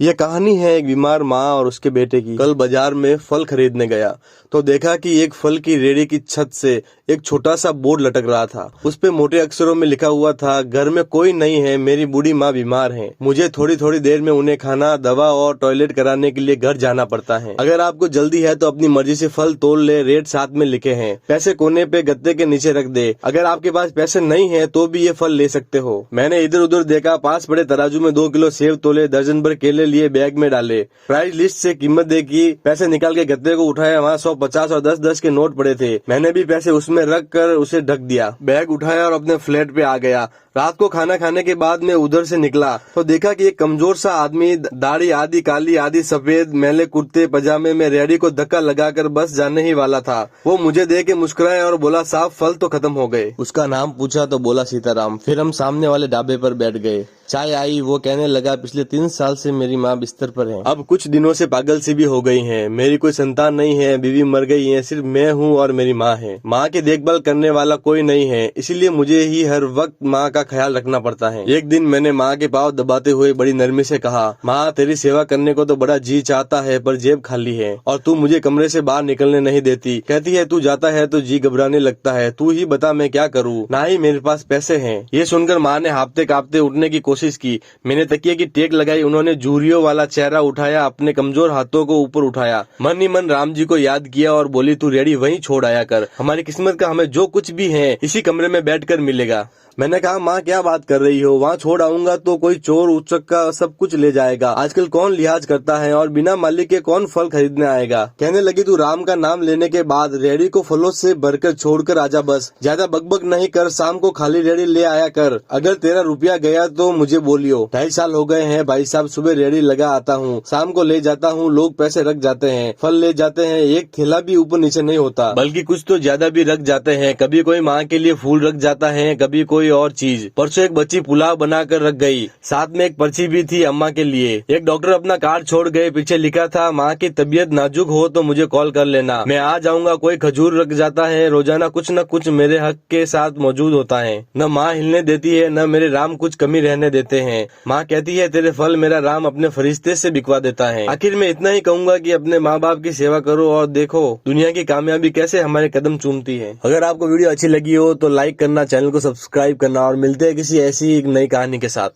यह कहानी है एक बीमार माँ और उसके बेटे की। कल बाजार में फल खरीदने गया तो देखा कि एक फल की रेहड़ी की छत से एक छोटा सा बोर्ड लटक रहा था। उस पे मोटे अक्षरों में लिखा हुआ था, घर में कोई नहीं है, मेरी बूढ़ी माँ बीमार है, मुझे थोड़ी थोड़ी देर में उन्हें खाना, दवा और टॉयलेट कराने के लिए घर जाना पड़ता है। अगर आपको जल्दी है तो अपनी मर्जी से फल तोड़ ले, रेट साथ में लिखे हैं, पैसे कोने पे गद्दे के नीचे रख दे। अगर आपके पास पैसे नहीं है तो भी ये फल ले सकते हो। मैंने इधर उधर देखा, पास पड़े तराजू में 2 किलो सेब तोले, दर्जन भर केले लिए, बैग में डाले, प्राइस लिस्ट से कीमत देखी, पैसे निकाल के गद्दे को उठाया, वहाँ 150 और 10-10 के नोट पड़े थे। मैंने भी पैसे उसमें रख कर उसे ढक दिया, बैग उठाया और अपने फ्लैट पे आ गया। रात को खाना खाने के बाद मैं उधर से निकला तो देखा कि एक कमजोर सा आदमी, दाढ़ी आधी काली आधी सफेद, मैले कुर्ते पजामे में रेहड़ी को धक्का लगाकर बस जाने ही वाला था। वो मुझे देख के मुस्कुराया और बोला, साहब फल तो खत्म हो गए। उसका नाम पूछा तो बोला सीताराम। फिर हम सामने वाले ढाबे पर बैठ गए, चाय आई। वो कहने लगा, पिछले 3 साल से मेरी माँ बिस्तर पर है, अब कुछ दिनों से पागल सी भी हो गई है, मेरी कोई संतान नहीं है, बीवी मर गई है, सिर्फ मैं हूँ और मेरी माँ है। माँ की देखभाल करने वाला कोई नहीं है, इसीलिए मुझे ही हर वक्त माँ का ख्याल रखना पड़ता है। एक दिन मैंने माँ के पाँव दबाते हुए बड़ी नरमी से कहा, माँ तेरी सेवा करने को तो बड़ा जी चाहता है, पर जेब खाली है और तू मुझे कमरे से बाहर निकलने नहीं देती। कहती है तू जाता है तो जी घबराने लगता है, तू ही बता मैं क्या करूँ, ना ही मेरे पास पैसे हैं। ये सुनकर माँ ने हाफते कांपते उठने की कोशिश की। मैंने तकिए की टेक लगाई, उन्होंने झुर्रियों वाला चेहरा उठाया, अपने कमजोर हाथों को ऊपर उठाया, मन ही मन राम जी को याद किया और बोली, तू रेडी वहीं छोड़ आया कर, हमारी किस्मत का हमें जो कुछ भी है इसी कमरे में बैठकर मिलेगा। मैंने कहा, माँ क्या बात कर रही हो, वहाँ छोड़ आऊंगा तो कोई चोर उचक्का सब कुछ ले जाएगा, आजकल कौन लिहाज करता है और बिना मालिक के कौन फल खरीदने आएगा। कहने लगी, तू राम का नाम लेने के बाद रेहड़ी को फलों से भरकर छोड़कर आजा, बस ज्यादा बकबक नहीं कर, शाम को खाली रेहड़ी ले आया कर, अगर तेरा रुपया गया तो मुझे बोलियो। 2.5 साल हो गए हैं भाई साहब, सुबह रेहड़ी लगा आता हूँ, शाम को ले जाता हूँ, लोग पैसे रख जाते हैं, फल ले जाते हैं, एक थैला भी ऊपर नीचे नहीं होता, बल्कि कुछ तो ज्यादा भी रख जाते हैं, कभी कोई माँ के लिए फूल रख जाता है, कभी कोई और चीज। परसों एक बच्ची पुलाव बनाकर रख गई, साथ में एक पर्ची भी थी अम्मा के लिए। एक डॉक्टर अपना कार्ड छोड़ गए, पीछे लिखा था, माँ की तबीयत नाजुक हो तो मुझे कॉल कर लेना, मैं आ जाऊंगा। कोई खजूर रख जाता है, रोजाना कुछ न कुछ मेरे हक के साथ मौजूद होता है। न माँ हिलने देती है, न मेरे राम कुछ कमी रहने देते हैं। माँ कहती है, तेरे फल मेरा राम अपने फरिश्ते से बिकवा देता है। आखिर मैं इतना ही कहूंगा कि अपने माँ बाप की सेवा करो और देखो दुनिया की कामयाबी कैसे हमारे कदम चूमती है। अगर आपको वीडियो अच्छी लगी हो तो लाइक करना, चैनल को सब्सक्राइब करना और मिलते हैं किसी ऐसी एक नई कहानी के साथ।